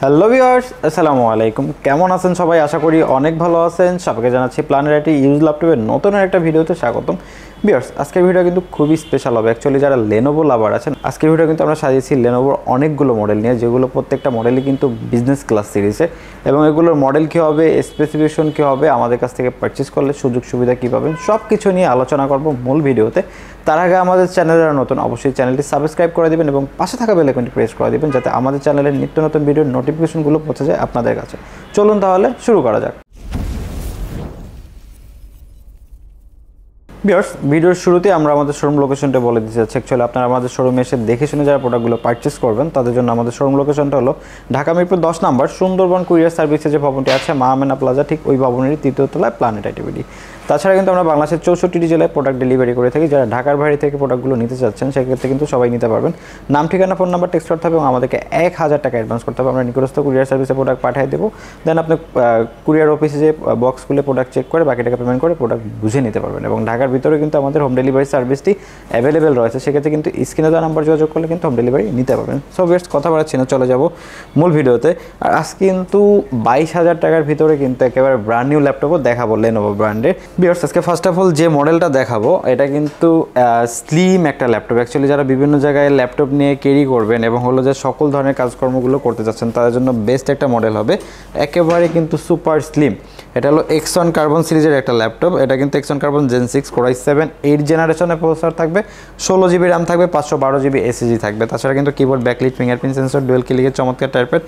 Hello viewers, আসসালামু আলাইকুম। কেমন আছেন সবাই? আশা করি অনেক ভালো আছেন। সবাইকে জানাচ্ছি প্ল্যানের একটি ইউজ ল্যাপটপের নতুন একটা ভিডিওতে স্বাগতম। ভিউয়ার্স, আজকের ভিডিও কিন্তু খুবই স্পেশাল হবে। অ্যাকচুয়ালি যারা লেনোভো লাভার আছেন, আজকের ভিডিও কিন্তু আমরা সাজিয়েছি লেনোভোর অনেকগুলো মডেল নিয়ে, যেগুলো প্রত্যেকটা মডেলই কিন্তু বিজনেস ক্লাস সিরিজে, এবং এগুলোর মডেল কী হবে, স্পেসিফিকেশন কী হবে, আমাদের কাছ থেকে পারচেস করলে সুযোগ সুবিধা কী পাবেন, সব কিছু নিয়ে আলোচনা করব মূল ভিডিওতে। তার আগে আমাদের চ্যানেলে যারা নতুন, অবশ্যই চ্যানেলটি সাবস্ক্রাইব করে দেবেন এবং পাশে থাকা বেল আইকনটি প্রেস করে দেবেন, যাতে আমাদের চ্যানেলের নিত্য নতুন ভিডিওর নোটিফিকেশনগুলো পৌঁছে যায় আপনাদের কাছে। চলুন তাহলে শুরু করা যাক। ভিউয়ার্স, ভিডিওর শুরুতে আমরা আমাদের শোরুম লোকেশনটা বলে দিতে চাচ্ছি। অ্যাকচুয়ালি আপনারা আমাদের শোরুমে এসে দেখে শুনে যারা প্রোডাক্টগুলো পারচেস করবেন, তাদের জন্য আমাদের শোরুম লোকেশনটা হলো ঢাকা মিরপুর 10 নম্বর সুন্দরবন কুরিয়ার সার্ভিসে যে ভবনটি আছে, মা আমেনা প্লাজা, ঠিক ওই ভবনেরই 3য় তলায় প্ল্যানেট আইটিভিডি। তাছাড়া কিন্তু আমরা বাংলাদেশের 64টি জেলায় প্রোডাক্ট ডেলিভারি করে থাকি। যারা ঢাকার বাইরে থেকে প্রোডাক্টগুলো নিতে চাচ্ছেন, সেক্ষেত্রে কিন্তু সবাই নিতে পারবেন। নাম, ঠিকানা, ফোন নাম্বার টেক্সট করতে হবে এবং আমাদেরকে 1000 টাকা অ্যাডভান্স করতে হবে। আমরা নিকটস্থ কুরিয়ার সার্ভিসে প্রোডাক্ট পাঠিয়ে দেবো। দেন আপনি কুরিয়ার অফিসে যে বক্স খুলে প্রোডাক্ট চেক করে বাকি টাকা পেমেন্ট করে প্রোডাক্ট বুঝে নিতে পারবেন। এবং ঢাকার ভিতরে কিন্তু আমাদের হোম ডেলিভারি সার্ভিসটি অ্যাভেলেবেল রয়েছে। সেক্ষেত্রে কিন্তু স্ক্রিনে দেওয়া নাম্বার যোগাযোগ করলে কিন্তু হোম ডেলিভারি নিতে পারবেন। সো ভিউয়ার্স, কথা বাড়াচ্ছি না, চলে যাব মূল ভিডিওতে। আর আজকে কিন্তু 22,000 টাকার ভিতরে কিন্তু একেবারে ব্র্যান্ড নিউ ল্যাপটপও দেখাবো লেনোভো ব্র্যান্ডের। ভিউয়ার্স, আজকে ফার্স্ট অফ অল যে মডেলটা দেখাবো, এটা কিন্তু স্লিম একটা ল্যাপটপ। অ্যাকচুয়ালি যারা বিভিন্ন জায়গায় ল্যাপটপ নিয়ে ক্যারি করবেন এবং হলো যে সকল ধরনের কাজকর্মগুলো করতে যাচ্ছেন, তাদের জন্য বেস্ট একটা মডেল হবে। একেবারে কিন্তু সুপার স্লিম। এটা হলো এক্সন কার্বন সিরিজের একটা ল্যাপটপ। এটা কিন্তু exon carbon gen 6 core i7 8 জেনারেশনের প্রসেসর থাকবে, 16 জিবি র্যাম থাকবে, 512 জিবি এসএসডি থাকবে। তাছাড়া কিন্তু keyboard, backlit, fingerprint sensor, dual ক্লিকের চমৎকার টাইপের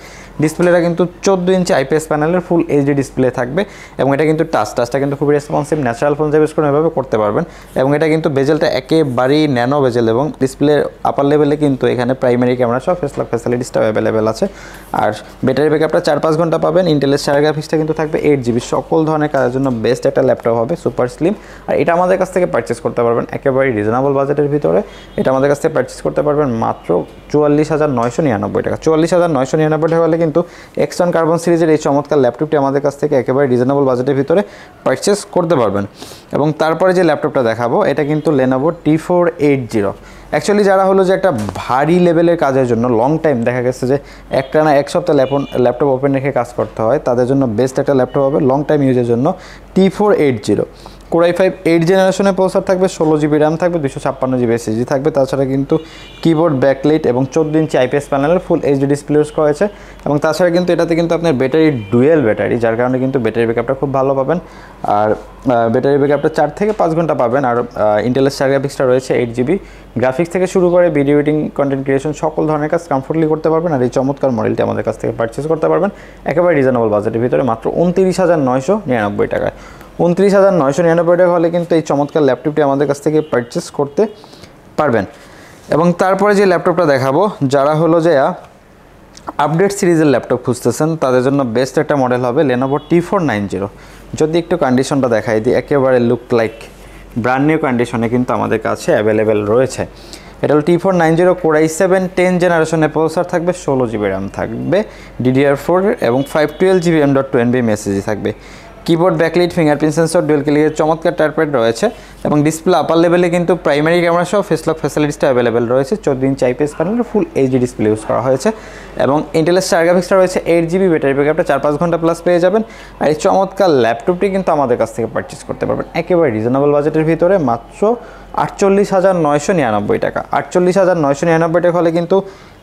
ডিসপ্লেটা কিন্তু 14 ইঞ্চি আইপিএস প্যানেলের ফুল এইচডি ডিসপ্লে থাকবে। এবং এটা কিন্তু টাচটা কিন্তু খুবই রেসপন্সিভ, ন্যাচারাল ফোন যে ইউজ করেন এভাবে করতে পারবেন। এবং এটা কিন্তু বেজেলটা একেবারেই ন্যানো বেজেল, এবং ডিসপ্লের আপার লেভেলে কিন্তু এখানে প্রাইমারি ক্যামেরা সহ ফেস লক ফ্যাসিলিটিসটাও অ্যাভেলেবেল আছে। আর ব্যাটারি ব্যাকআপটা 4-5 ঘন্টা পাবেন। ইন্টেলের শেয়ার গ্রাফিক্সটা কিন্তু থাকবে 8 জিবি। সকল ধরনের কাজের জন্য বেস্ট একটা ল্যাপটপ হবে, সুপার স্লিম। আর এটা আমাদের কাছ থেকে পারচেস করতে পারবেন একেবারে রিজনেবল বাজেটের ভিতরে। এটা আমাদের কাছ থেকে পারচেস করতে পারবেন মাত্র 44,999 টাকা। 44,999 টাকা হলে কিন্তু এক্সন কার্বন সিরিজের এই চমৎকার ল্যাপটপটি আমাদের কাছ থেকে একেবারে রিজনেবল বাজেটের ভিতরে পারচেস করতে পারবেন। এবং তারপরে যে ল্যাপটপটা দেখাবো, এটা কিন্তু লেনোভো T480। অ্যাকচুয়ালি যারা হলো যে একটা ভারী লেভেলের কাজের জন্য লং টাইম দেখা গেছে যে একটানা এক সপ্তাহ ল্যাপটপ ওপেন রেখে কাজ করতে হয়, তাদের জন্য বেস্ট একটা ল্যাপটপ হবে লং টাইম ইউজের জন্য T480। কোর i5 8 জেনারেশনের প্রসেসর থাকবে, 16 জিবি র্যাম থাকবে, 256 জিবি এসএসডি থাকবে। তাছাড়া কিন্তু কিবোর্ড, ব্যাকলাইট এবং 14 ইঞ্চি আইপিএস প্যানেলের ফুল এইচডি ডিসপ্লে ইউজ করা হয়েছে। এবং তাছাড়া কিন্তু এটাতে কিন্তু আপনার ব্যাটারি ডুয়েল ব্যাটারি, যার কারণে কিন্তু ব্যাটারি ব্যাকআপটা খুব ভালো পাবেন। আর ব্যাটারি ব্যাকআপটা 4 থেকে 5 ঘন্টা পাবেন। আর ইন্টেলের শেয়ার গ্রাফিক্সটা রয়েছে 8 জিবি। গ্রাফিক্স থেকে শুরু করে ভিডিও এডিটিং, কন্টেন্ট ক্রিয়েশন সকল ধরনের কাজ কমফোর্টলি করতে পারবেন। আর এই চমৎকার মডেলটি আমাদের কাছ থেকে পারচেস করতে পারবেন একেবারে রিজনেবল বাজেটের ভিতরে মাত্র 29,999 টাকায়। 29,999 টাকা হলে কিন্তু এই চমৎকার ল্যাপটপটি আমাদের কাছ থেকে পারচেস করতে পারবেন। এবং তারপরে যে ল্যাপটপটা দেখাবো, যারা হলো যে আপডেট সিরিজের ল্যাপটপ খুঁজতেছেন, তাদের জন্য বেস্ট একটা মডেল হবে লেনোভো T490। যদি একটু কন্ডিশনটা দেখাই দিই, একেবারে লুক লাইক ব্র্যান্ড নিউ কন্ডিশনে কিন্তু আমাদের কাছে অ্যাভেলেবেল রয়েছে। এটা হলো T490 কোর i7 10 জেনারেশনের প্রসেসর থাকবে, 16 জিবি র্যাম থাকবে, DDR4 এবং 512 জিবি M.2 NVMe এসএসডি থাকবে। Keyboard, backlight, fingerprint sensor, dual ক্লিকের চমৎকার টাইপের রয়েছে। এবং ডিসপ্লে আপার লেভেলে কিন্তু প্রাইমারি ক্যামেরা সহ ফেস লক ফ্যাসিলিটিসটা অ্যাভেলেবেল রয়েছে। 14 ইঞ্চি আইপিএস প্যানেলের ফুল এইচডি ডিসপ্লে ইউজ করা হয়েছে। এবং ইন্টেলের শেয়ার গ্রাফিক্সটা রয়েছে 8 জিবি, ব্যাটারি ব্যাকআপটা 4-5 ঘন্টা প্লাস পেয়ে যাবেন। আর এই চমৎকার ল্যাপটপটি কিন্তু আমাদের কাছ থেকে পারচেস করতে পারবেন একেবারে রিজনেবল বাজেটের ভিতরে মাত্র 48,999 টাকা। 48,999 টাকা হলে কিন্তু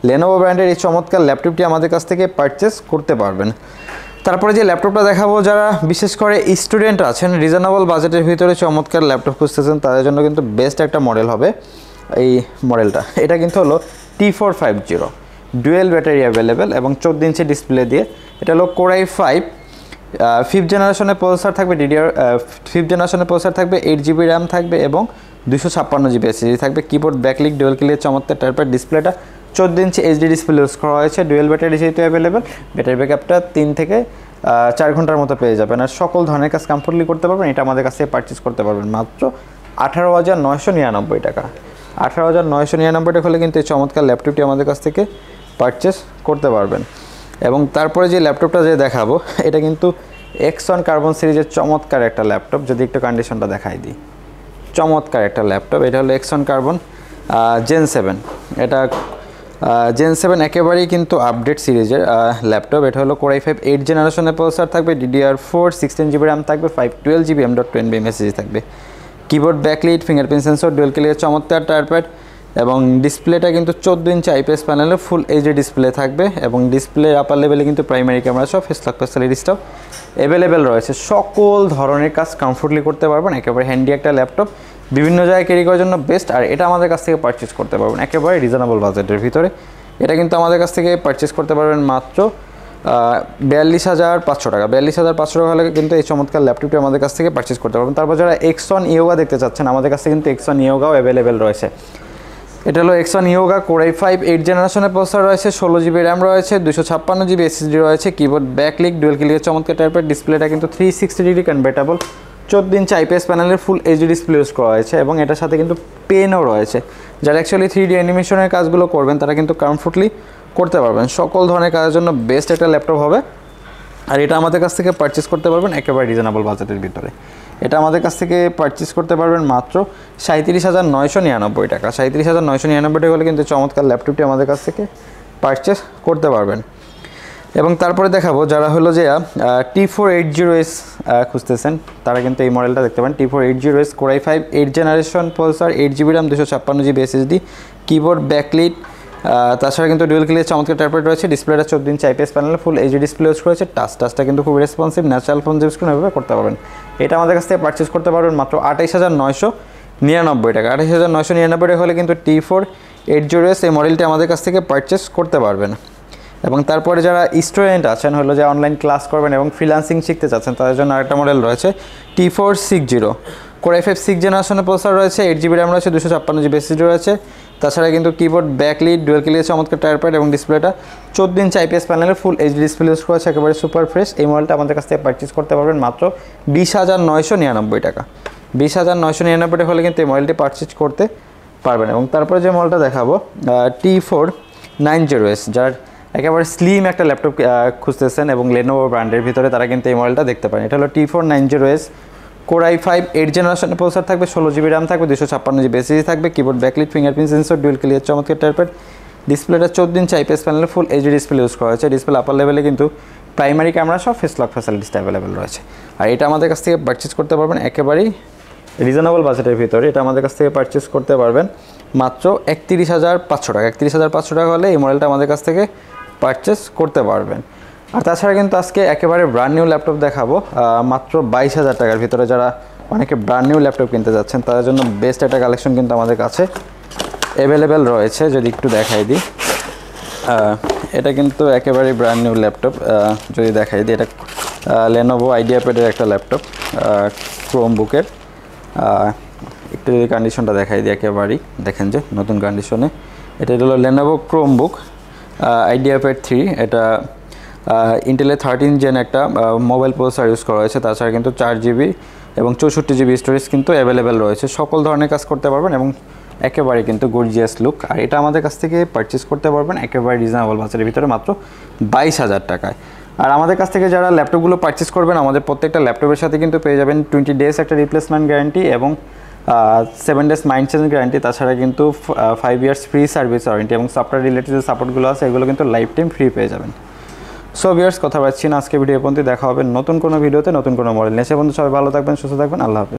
লেনোভো ব্র্যান্ডের এই চমৎকার ল্যাপটপটি আমাদের কাছ থেকে পারচেস করতে পারবেন। তারপরে যে ল্যাপটপটা দেখাবো, যারা বিশেষ করে স্টুডেন্ট আছেন, রিজনেবল বাজেটের ভিতরে চমৎকার ল্যাপটপ খুঁজতেছেন, তাদের জন্য কিন্তু বেস্ট একটা মডেল হবে এই মডেলটা। এটা কিন্তু হলো T450, ডুয়েল ব্যাটারি অ্যাভেলেবেল এবং 14 ইঞ্চি ডিসপ্লে দিয়ে। এটা হলো কোর i5 5th জেনারেশনের প্রসেসর থাকবে, ফিফথ জেনারেশনের প্রসেসর থাকবে, 8 জিবি র্যাম থাকবে এবং 256 জিবি এসএসডি থাকবে। কিবোর্ড, ব্যাকলিট, ডুয়েল ক্লিকের চমৎকার টাইপের ডিসপ্লেটা 14 ইঞ্চি এইচডি ডিসপ্লে ইউজ করা হয়েছে। ডুয়েল ব্যাটারি যেহেতু অ্যাভেলেবেল, ব্যাটারি ব্যাকআপটা 3 থেকে 4 ঘন্টার মতো পেয়ে যাবেন। আর সকল ধরনের কাজ কমফোর্টলি করতে পারবেন। এটা আমাদের কাছ থেকে পারচেস করতে পারবেন মাত্র 18,999 টাকা। 18,999 টাকা হলে কিন্তু এই চমৎকার ল্যাপটপটি আমাদের কাছ থেকে পারচেস করতে পারবেন। এবং তারপরে যে ল্যাপটপটা যে দেখাবো, এটা কিন্তু এক্সন কার্বন সিরিজের চমৎকার একটা ল্যাপটপ। যদি একটু কন্ডিশনটা দেখাই দিই, চমৎকার একটা ল্যাপটপ। এটা হলো এক্সন কার্বন জেন 7। এটা জেন 7 একেবারেই কিন্তু আপডেট সিরিজের ল্যাপটপ। এটা হলো Core i5 8 জেনারেশনের প্রসেসর থাকবে, DDR4 16GB RAM থাকবে, 512GB M.2 মেসেজ থাকবে। Keyboard backlight, fingerprint sensor, dual clear চমৎকার টায়ারপ্যাড এবং ডিসপ্লেটা কিন্তু 14 ইঞ্চি IPS প্যানেলে ফুল এইচডি ডিসপ্লে থাকবে এবং ডিসপ্লে আপার লেভেলে কিন্তু প্রাইমারি ক্যামেরা সহ ফেস লক ফ্যাসিলিটিসটাও অ্যাভেলেবেল রয়েছে। সকল ধরনের কাজ কমফোর্টলি করতে পারবেন, একেবারে হ্যান্ডি একটা ল্যাপটপ, বিভিন্ন জায়গায় ক্যারি করার জন্য বেস্ট। আর এটা আমাদের কাছ থেকে পারচেস করতে পারবেন একেবারে রিজনেবল বাজেটের ভিতরে। এটা কিন্তু আমাদের কাছ থেকে পারচেস করতে পারবেন মাত্র 42,500 টাকা। 42,500 টাকা হলে কিন্তু এই চমৎকার ল্যাপটপটি আমাদের কাছ থেকে পারচেস করতে পারবেন। তারপর যারা X1 Yoga দেখতে চাচ্ছেন, আমাদের কাছে কিন্তু X1 Yogaও অ্যাভেলেবেল রয়েছে। এটা হলো X1 Yoga Core i5 8 জেনারেশনের প্রসেসর রয়েছে, 16GB RAM রয়েছে, 256GB SSD রয়েছে, কিবোর্ড ব্যাকলিক, ডুয়াল ক্লিয়ার চমৎকার টাইপের, ডিসপ্লেটা কিন্তু 360 ডিগ্রি কনভার্টেবল, 14 ইঞ্চি IPS প্যানেলের ফুল এইচডি ডিসপ্লে ইউজ করা হয়েছে এবং এটার সাথে কিন্তু পেনও রয়েছে। যারা অ্যাকচুয়ালি 3D অ্যানিমেশনের কাজগুলো করবেন তারা কিন্তু কমফোর্টলি করতে পারবেন। সকল ধরনের কাজের জন্য বেস্ট একটা ল্যাপটপ হবে। আর এটা আমাদের কাছ থেকে পারচেস করতে পারবেন একেবারে রিজনেবল বাজেটের ভিতরে। এটা আমাদের কাছ থেকে পারচেস করতে পারবেন মাত্র 37,999 টাকা। 37,999 টাকা হলে কিন্তু চমৎকার ল্যাপটপটি আমাদের কাছ থেকে পারচেস করতে পারবেন। এবং তারপরে দেখাবো যারা হলো যে T480S খুঁজতেছেন তারা কিন্তু এই মডেলটা দেখতে পারেন। T480S Core i5 8 generation processor, 8GB RAM, 256GB SSD, keyboard backlit, তাছাড়া কিন্তু ডুয়াল ক্লিয়ার চমৎকার টাইপের রয়েছে, ডিসপ্লেটা 14 ইঞ্চি IPS প্যানেলে ফুল এইচডি ডিসপ্লে ইউজ করেছে, টাচটা কিন্তু খুব রেসপন্সিভ, ন্যাচারাল ফোন স্ক্রিন এভাবে করতে পারবেন। এটা আমাদের কাছ থেকে পারচেস করতে পারবেন মাত্র 28,999 টাকা। 28,999 টাকা হলে কিন্তু T480S এই মডেলটি আমাদের কাছ থেকে পারচেস করতে পারবেন। এবং তারপরে যারা স্টুডেন্ট আছেন, হলো যে অনলাইন ক্লাস করবেন এবং ফ্রিল্যান্সিং শিখতে চাচ্ছেন, তাদের জন্য আরেকটা মডেল রয়েছে T460 Core i5 6 জেনারেশনের প্রসেসর রয়েছে, 8GB RAM রয়েছে, 256GB SSD রয়েছে, তাছাড়া কিন্তু কিবোর্ড ব্যাকলিট, ডুয়াল ক্লিয়ার চমৎকার টায়ারপ্যাড এবং ডিসপ্লেটা 14 ইঞ্চি IPS প্যানেলের ফুল এইচডি ডিসপ্লে ইউজ করেছে, একেবারে সুপার ফ্রেশ। এই মডেলটা আমাদের কাছ থেকে পারচেস করতে পারবেন মাত্র 20,999 টাকা। 20,999 টাকা হলে কিন্তু এই মডেলটি পারচেস করতে পারবেন। এবং তারপরে যে মডেলটা দেখাবো T490S, যার একেবারে স্লিম একটা ল্যাপটপ খুঁজতেছেন এবং Lenovo ব্র্যান্ডের ভিতরে, তারা কিন্তু এই মডেলটা দেখতে পারেন। এটা হলো T490S Core i5 8 জেনারেশনের প্রসেসর থাকবে, 16GB RAM থাকবে, 256GB SSD থাকবে, keyboard backlit, fingerprint sensor, dual clear চমৎকার টাইপের, ডিসপ্লেটা 14 ইঞ্চি IPS প্যানেলে ফুল এইচডি ডিসপ্লে ইউজ করা হয়েছে, ডিসপ্লে আপার লেভেলে কিন্তু প্রাইমারি ক্যামেরা সহ ফেস লক ফ্যাসিলিটিসটা অ্যাভেলেবেল রয়েছে। আর এটা আমাদের কাছ থেকে পারচেস করতে পারবেন একেবারেই রিজনেবল বাজেটের ভিতরে। এটা আমাদের কাছ থেকে পারচেস করতে পারবেন মাত্র 31,500 টাকা। 31,500 টাকা হলে এই মডেলটা আমাদের কাছ থেকে পারচেস করতে পারবেন। আর তাছাড়া কিন্তু আজকে একেবারে ব্র্যান্ড নিউ ল্যাপটপ দেখাবো মাত্র 22,000 টাকার ভিতরে। যারা অনেকে ব্র্যান্ড নিউ ল্যাপটপ কিনতে যাচ্ছেন তাদের জন্য বেস্ট একটা কালেকশন কিন্তু আমাদের কাছে অ্যাভেলেবেল রয়েছে। যদি একটু দেখাই দিই, এটা কিন্তু একেবারে ব্র্যান্ড নিউ ল্যাপটপ। যদি দেখাই দিই, এটা Lenovo IdeaPad-এর একটা ল্যাপটপ, ক্রোমবুকের। একটু যদি কন্ডিশনটা দেখাই দিই, একেবারেই দেখেন যে নতুন কন্ডিশনে। এটা হলো Lenovo ক্রোমবুক IdeaPad 3। এটা ইন্টেলের 13 জেন একটা মোবাইল প্রসেসর ইউজ করা হয়েছে। তাছাড়া কিন্তু 4GB এবং 64GB স্টোরেজ কিন্তু অ্যাভেলেবেল রয়েছে। সকল ধরনের কাজ করতে পারবেন এবং একেবারে কিন্তু গর্জিয়াস লুক। আর এটা আমাদের কাছ থেকে পারচেস করতে পারবেন একেবারে রিজনেবল বাজেটের ভিতরে মাত্র 22,000 টাকায়। আর আমাদের কাছ থেকে যারা ল্যাপটপগুলো পারচেস করবেন, আমাদের প্রত্যেকটা ল্যাপটপের সাথে কিন্তু পেয়ে যাবেন 20 ডেজ একটা রিপ্লেসমেন্ট গ্যারান্টি এবং 7 ডেজ মাইন্ড চেঞ্জ গ্যারান্টি। তাছাড়া কিন্তু 5 ইয়ার্স ফ্রি সার্ভিস ওয়ারেন্টি এবং সফটওয়্যার রিলেটেড যে সাপোর্টগুলো আছে এগুলো কিন্তু লাইফ টাইম ফ্রি পেয়ে যাবেন। সো ভিউয়ার্স, কথা বলছি না আজকে ভিডিও পর্যন্ত। দেখা হবে নতুন কোনো ভিডিওতে নতুন কোনো মডেল নিয়ে। সে বন্ধু সবাই ভালো থাকবেন, সুস্থ থাকবেন। আল্লাহ হাফেজ।